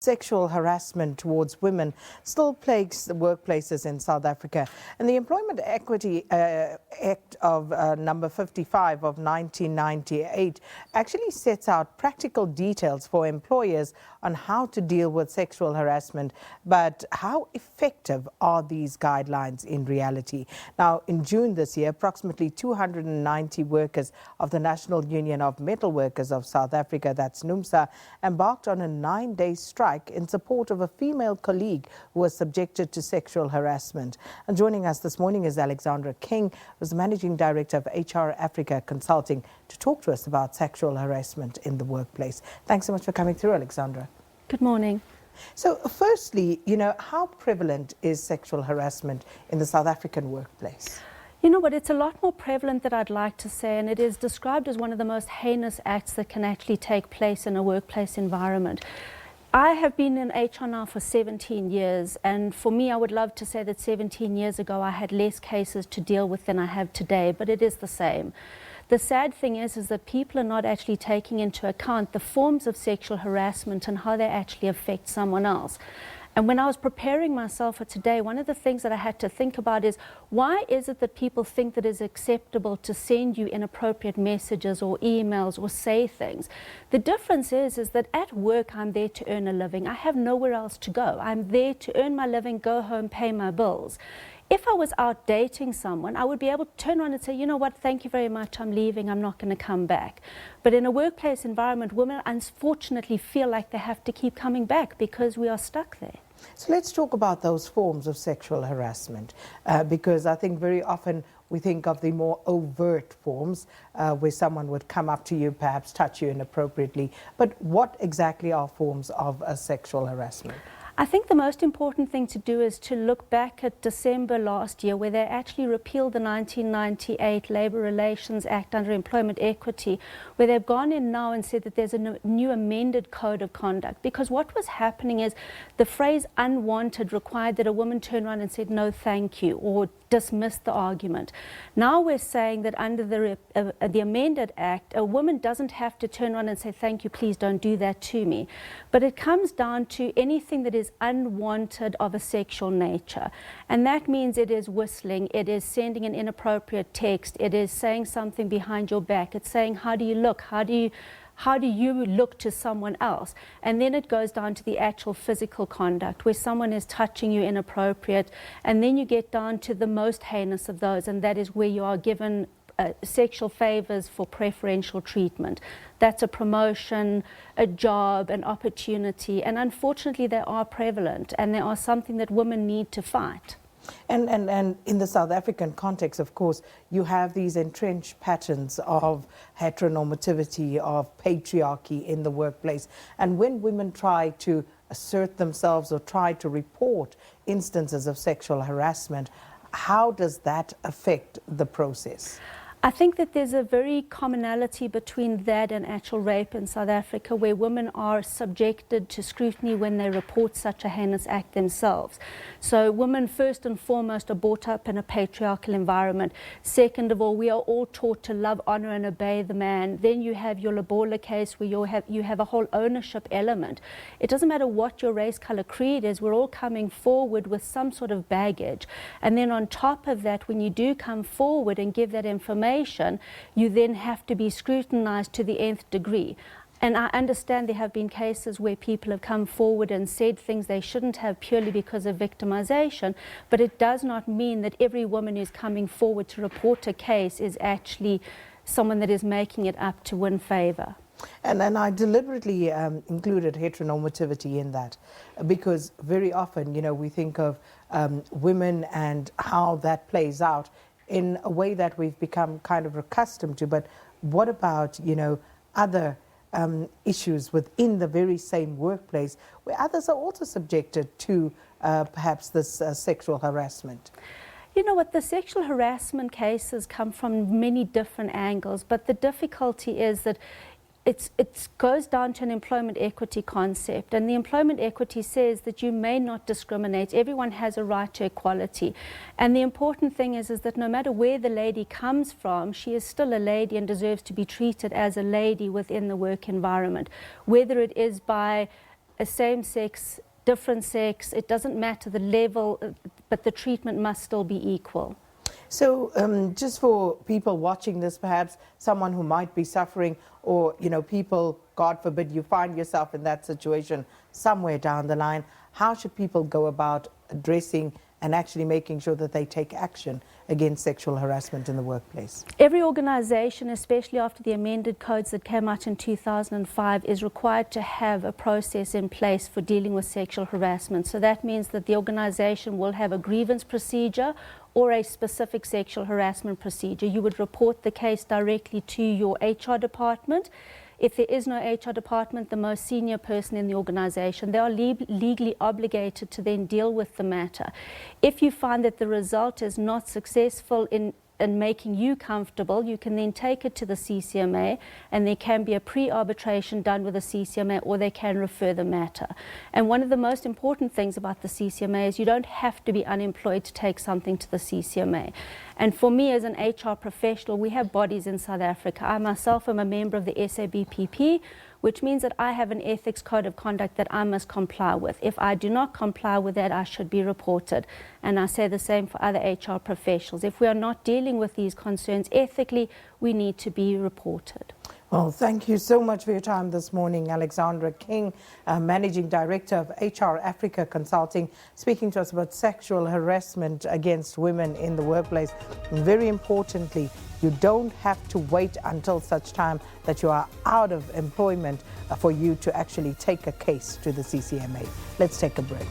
Sexual harassment towards women still plagues the workplaces in South Africa. And the Employment Equity Act of number 55 of 1998 actually sets out practical details for employers on how to deal with sexual harassment. But how effective are these guidelines in reality? Now, in June this year, approximately 290 workers of the National Union of Metal Workers of South Africa, that's NUMSA, embarked on a 9-day strike in support of a female colleague who was subjected to sexual harassment. And joining us this morning is Alexandra, who's the Managing Director of HR Africa Consulting, to talk to us about sexual harassment in the workplace. Thanks so much for coming through, Alexandra. Good morning. So firstly, how prevalent is sexual harassment in the South African workplace? You know what, it's a lot more prevalent than I'd like to say, and it is described as one of the most heinous acts that can actually take place in a workplace environment. I have been in HR now for 17 years, and for me, I would love to say that 17 years ago I had less cases to deal with than I have today, but it is the same. The sad thing is that people are not actually taking into account the forms of sexual harassment and how they actually affect someone else. And when I was preparing myself for today, one of the things that I had to think about is, why is it that people think that it's acceptable to send you inappropriate messages or emails or say things? The difference is that at work, I'm there to earn a living. I have nowhere else to go. I'm there to earn my living, go home, pay my bills. If I was out dating someone, I would be able to turn around and say, you know what, thank you very much, I'm leaving, I'm not going to come back. But in a workplace environment, women unfortunately feel like they have to keep coming back because we are stuck there. So let's talk about those forms of sexual harassment, because I think very often we think of the more overt forms where someone would come up to you, perhaps touch you inappropriately. But what exactly are forms of sexual harassment? I think the most important thing to do is to look back at December last year, where they actually repealed the 1998 Labour Relations Act under Employment Equity, where they've gone in now and said that there's a new amended code of conduct. Because what was happening is the phrase unwanted required that a woman turn around and said no thank you or dismiss the argument. Now we're saying that under the amended act, a woman doesn't have to turn around and say thank you, please don't do that to me. But it comes down to anything that is unwanted of a sexual nature. And that means it is whistling, it is sending an inappropriate text, it is saying something behind your back, it's saying how do you look, how do you look to someone else? And then it goes down to the actual physical conduct where someone is touching you inappropriate, and then you get down to the most heinous of those, and that is where you are given sexual favors for preferential treatment. That's a promotion, a job, an opportunity, and unfortunately they are prevalent, and they are something that women need to fight. And in the South African context, of course, you have these entrenched patterns of heteronormativity, of patriarchy in the workplace. And when women try to assert themselves or try to report instances of sexual harassment, how does that affect the process? I think that there's a very commonality between that and actual rape in South Africa, where women are subjected to scrutiny when they report such a heinous act themselves. So women, first and foremost, are brought up in a patriarchal environment. Second of all, we are all taught to love, honor, and obey the man. Then you have your Lobola case, where you have a whole ownership element. It doesn't matter what your race, color, creed is, we're all coming forward with some sort of baggage. And then on top of that, when you do come forward and give that information, you then have to be scrutinized to the nth degree. And I understand there have been cases where people have come forward and said things they shouldn't have purely because of victimization, but it does not mean that every woman who's coming forward to report a case is actually someone that is making it up to win favor. And I deliberately included heteronormativity in that because very often, we think of women and how that plays out in a way that we've become kind of accustomed to. But what about, other issues within the very same workplace where others are also subjected to perhaps this sexual harassment? You know what, the sexual harassment cases come from many different angles, but the difficulty is that it goes down to an employment equity concept, and the employment equity says that you may not discriminate. Everyone has a right to equality, and the important thing is that no matter where the lady comes from, she is still a lady and deserves to be treated as a lady within the work environment, whether it is by a same sex, different sex, it doesn't matter the level, but the treatment must still be equal. So just for people watching this, perhaps someone who might be suffering, or, you know, people, God forbid, you find yourself in that situation somewhere down the line, how should people go about addressing and actually making sure that they take action against sexual harassment in the workplace? Every organisation, especially after the amended codes that came out in 2005, is required to have a process in place for dealing with sexual harassment. So that means that the organisation will have a grievance procedure or a specific sexual harassment procedure. You would report the case directly to your HR department. If there is no HR department, the most senior person in the organisation, they are legally obligated to then deal with the matter. If you find that the result is not successful in making you comfortable, you can then take it to the CCMA, and there can be a pre-arbitration done with the CCMA, or they can refer the matter. And one of the most important things about the CCMA is you don't have to be unemployed to take something to the CCMA. And for me as an HR professional, we have bodies in South Africa. I myself am a member of the SABC, which means that I have an ethics code of conduct that I must comply with. If I do not comply with that, I should be reported. And I say the same for other HR professionals. If we are not dealing with these concerns ethically, we need to be reported. Well, thank you so much for your time this morning, Alexandra King, Managing Director of HR Africa Consulting, speaking to us about sexual harassment against women in the workplace. And very importantly, you don't have to wait until such time that you are out of employment for you to actually take a case to the CCMA. Let's take a break.